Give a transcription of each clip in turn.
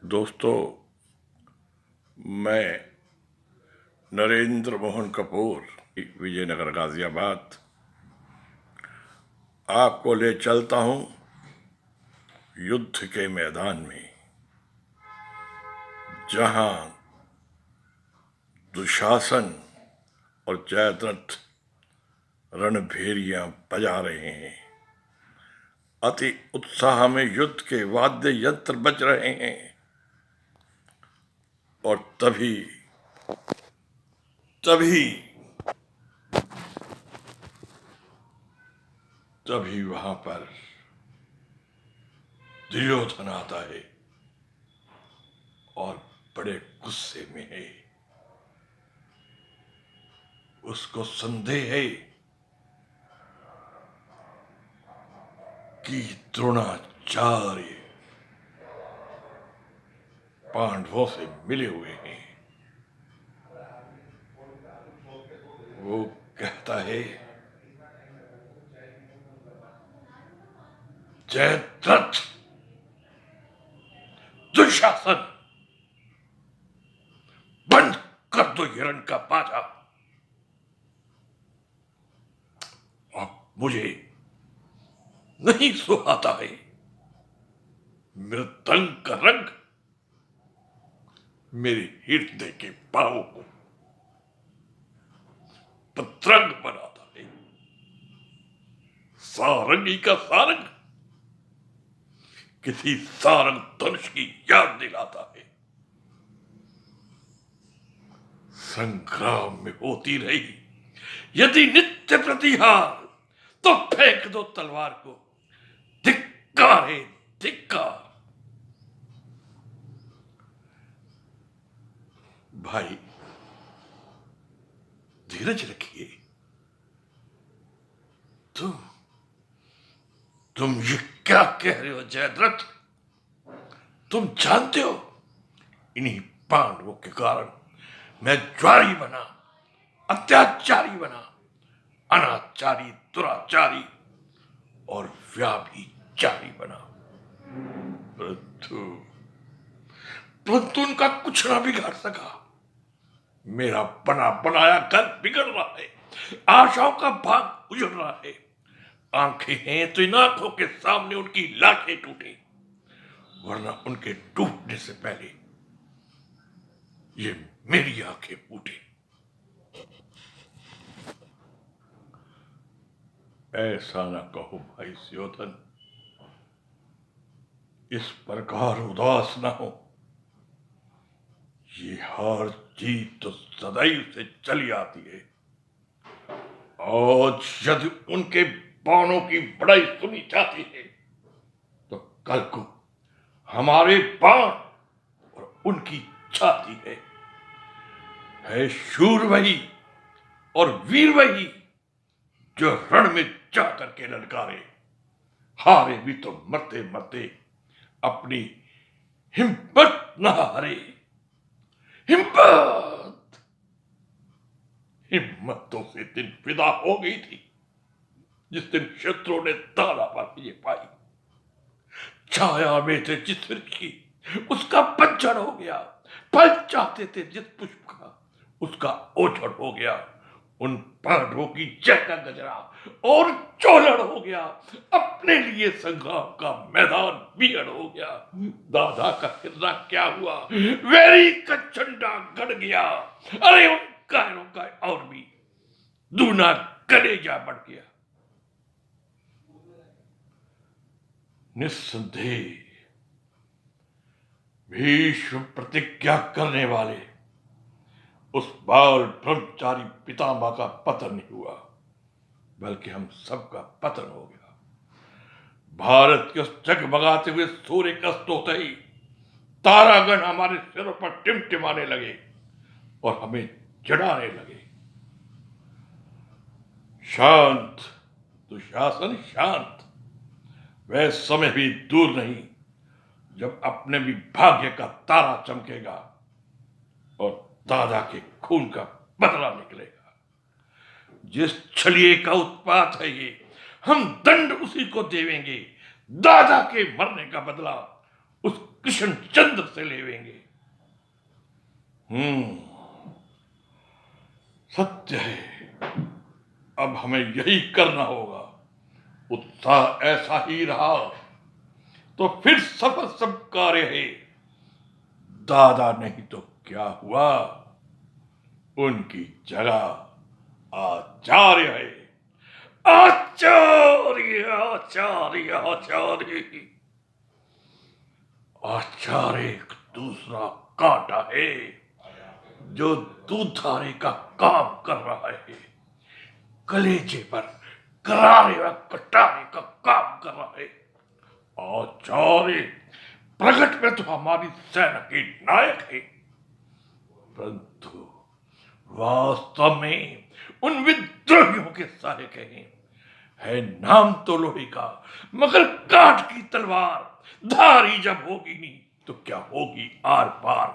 दोस्तों, मैं नरेंद्र मोहन कपूर, विजयनगर गाजियाबाद, आपको ले चलता हूं युद्ध के मैदान में, जहां दुशासन और जयद्रथ रणभेरियां बजा रहे हैं। अति उत्साह में युद्ध के वाद्य यंत्र बज रहे हैं और तभी तभी तभी वहां पर दुर्योधन आता है और बड़े गुस्से में है। उसको संदेह है कि द्रोणाचार्य पांडवों से मिले हुए हैं। वो कहता है, जयद्रथ, दुशासन, बंद कर दो हिरण का बाजा। अब मुझे नहीं सुहाता है मृदंग का रंग मेरे हृदय के भावों को पतरंग बनाता है। सारंगी का सारंग किसी सारंग धनुष की याद दिलाता है। संग्राम में होती रही यदि नित्य प्रतिहार, तो फेंक दो तलवार को। धिक्कार है, धिक्कार। भाई, धीरज रखिए। तुम ये क्या कह रहे हो जयद्रथ? तुम जानते हो, इन्हीं पांडवों के कारण मैं ज्वारी बना, अत्याचारी बना, अनाचारी, दुराचारी और व्याभिचारी बना। परंतु उनका कुछ ना बिगाड़ सका। मेरा बना बनाया घर बिगड़ रहा है, आशाओं का भाग उजड़ रहा है। आंखें हैं तो इन आंखों के सामने उनकी लाशें टूटे, वरना उनके टूटने से पहले ये मेरी आंखें फूटे। ऐसा ना कहो भाई सुयोधन, इस प्रकार उदास ना हो। ये हार जीत तो सदैव से चली आती है। आज यदि उनके बाणों की बड़ाई सुनी जाती है, तो कल को हमारे बाण और उनकी छाती है शूर वही और वीर वही जो रण में जाकर के ललकारे। हारे भी तो मरते मरते अपनी हिम्मत न हारे। हिम्मत तो से दिन विदा हो गई थी जिस दिन शत्रुओं ने दाना पर ये पाई। छाया में थे जिस वृक्ष की, उसका पतझड़ हो गया। फल चाहते थे जिस पुष्प का, उसका ओझड़ हो गया। उन पांडवों की जय का गजरा और चोलड़ हो गया। अपने लिए संग्राम का मैदान बिगड़ हो गया। दादा का कितना क्या हुआ, वेरी का झंडा गड़ गया। अरे उन कायरों का और भी दूना कलेजा बढ़ गया। निस्संदेह भीष्म प्रतिज्ञा करने वाले उस बाल ब्रह्मचारी पितामह का पतन नहीं हुआ, बल्कि हम सबका पतन हो गया। भारत के उस जगमगाते हुए सूर्य का अस्त होते ही तारागण हमारे सिरों पर टिमटिमाने लगे और हमें जड़ाने लगे। शांत दुशासन, शांत। वह समय भी दूर नहीं जब अपने भी भाग्य का तारा चमकेगा और दादा के खून का बदला निकलेगा। जिस छलिए का उत्पात है ये, हम दंड उसी को देवेंगे। दादा के मरने का बदला उस कृष्णचंद्र से लेवेंगे। सत्य है, अब हमें यही करना होगा। उत्साह ऐसा ही रहा तो फिर सफल सब कार्य है। दादा नहीं तो क्या हुआ, उनकी जगह आचार्य है। आचार्य आचार्य आचार्य आचार्य एक दूसरा कांटा है जो दूधारे का काम कर रहा है, कलेजे पर करारे व कटारे का काम कर रहा है। आचार्य प्रगट में तो हमारी सेना के नायक है, परंतु वास्तव में उन विद्रोहियों के सहायक है नाम तो लोहे का, मगर काठ की तलवार धारी जब होगी नहीं तो क्या होगी आर पार।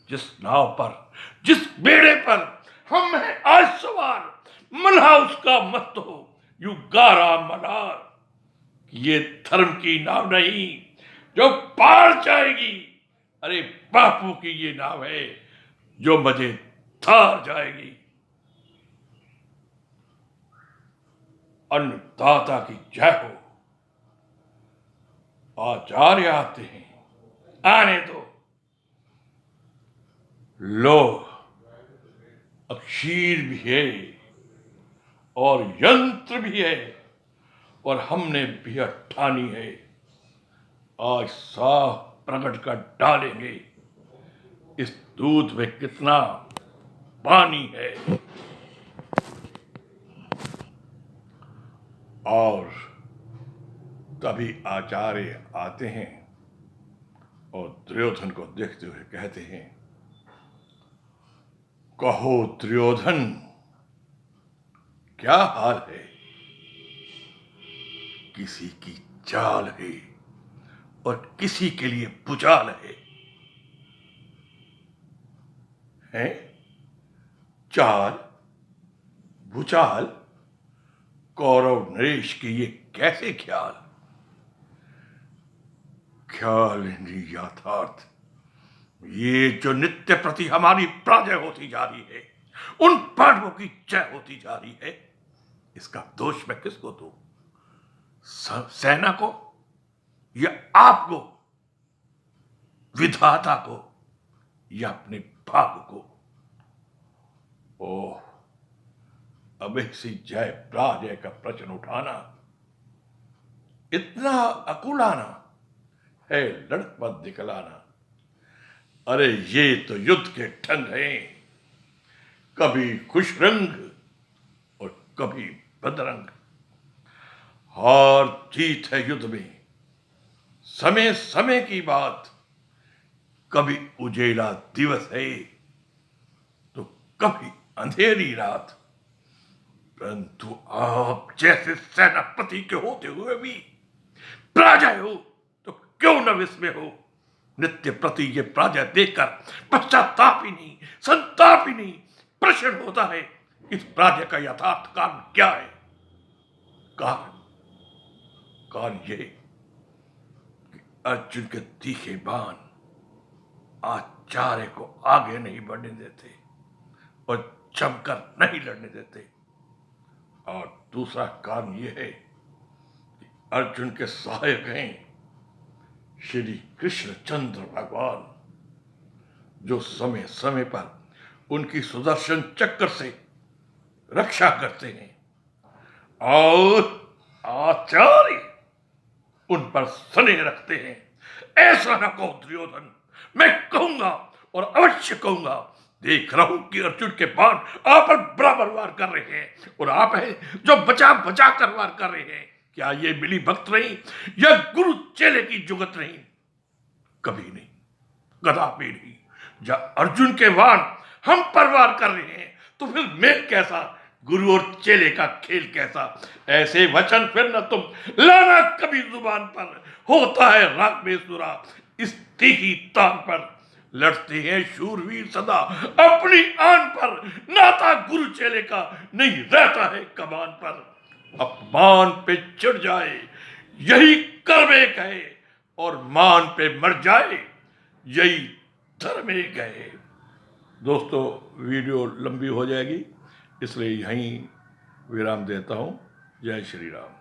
जिस नाव पर, जिस बेड़े पर हम हैं आज सवार, मल्हा उसका मत हो यू गारा मलार। ये धर्म की नाव नहीं जो पार जाएगी, अरे बापू की ये नाव है जो मजे थार जाएगी। अन्नदाता की जय हो। आचार्य आते हैं, आने दो। लो, अब शीर भी है और यंत्र भी है और हमने भी ठानी है, आज साफ प्रकट कर डालेंगे इस दूध में कितना पानी है। और तभी आचार्य आते हैं और दुर्योधन को देखते हुए कहते हैं, कहो दुर्योधन क्या हाल है। किसी की चाल है और किसी के लिए भुजाल है? चाल भुजाल, कौरव नरेश के ये कैसे ख्याल? ख्याल नहीं यथार्थ, ये जो नित्य प्रति हमारी पराजय होती जा रही है, उन पांडवों की जय होती जा रही है, इसका दोष मैं किसको दूं? सेना को या आपको, विधाता को या अपने भाग को? ओह, अब इसी जय पराजय का प्रश्न उठाना, इतना अकुलाना है, लड़कपत दिखलाना। अरे ये तो युद्ध के ढंग हैं, कभी खुश रंग और कभी बदरंग। हार जीत है युद्ध में समय समय की बात, कभी उजेला दिवस है तो कभी अंधेरी रात। परंतु आप जैसे सेनापति के होते हुए भी पराजय हो तो क्यों न विस्मय हो। नित्य प्रति ये पराजय देखकर पश्चाताप ही नहीं, संताप ही नहीं, प्रश्न होता है इस पराजय का यथार्थ कारण क्या है। कारण ये कि अर्जुन के तीखे बाण आचार्य को आगे नहीं बढ़ने देते और जमकर नहीं लड़ने देते। और दूसरा कारण यह है कि अर्जुन के सहायक हैं श्री कृष्णचंद्र भगवान, जो समय समय पर उनकी सुदर्शन चक्र से रक्षा करते हैं। और आचार्य उन पर स्नेह रखते हैं। ऐसा न कहो दुर्योधन, मैं कहूंगा और अवश्य कहूंगा। देख रहा हूं कि अर्जुन के बाण आप पर बराबर वार कर रहे हैं और आप हैं जो बचा बचा कर वार कर रहे हैं। क्या ये मिली भक्त नहीं या गुरु चेले की जुगत नहीं? कभी नहीं, कदापि नहीं। जब अर्जुन के बाण हम पर वार कर रहे हैं तो फिर मेल कैसा, गुरु और चेले का खेल कैसा? ऐसे वचन फिर न तुम लाना कभी जुबान पर, होता है राग में सुरा इस तीखी तान पर। लड़ते हैं शूरवीर सदा अपनी आन पर, नाता गुरु चेले का नहीं रहता है कमान पर। अपमान पे चिढ़ जाए यही कर्म एक है और मान पे मर जाए यही धर्म एक है। दोस्तों, वीडियो लंबी हो जाएगी, इसलिए यहीं विराम देता हूँ। जय श्री राम।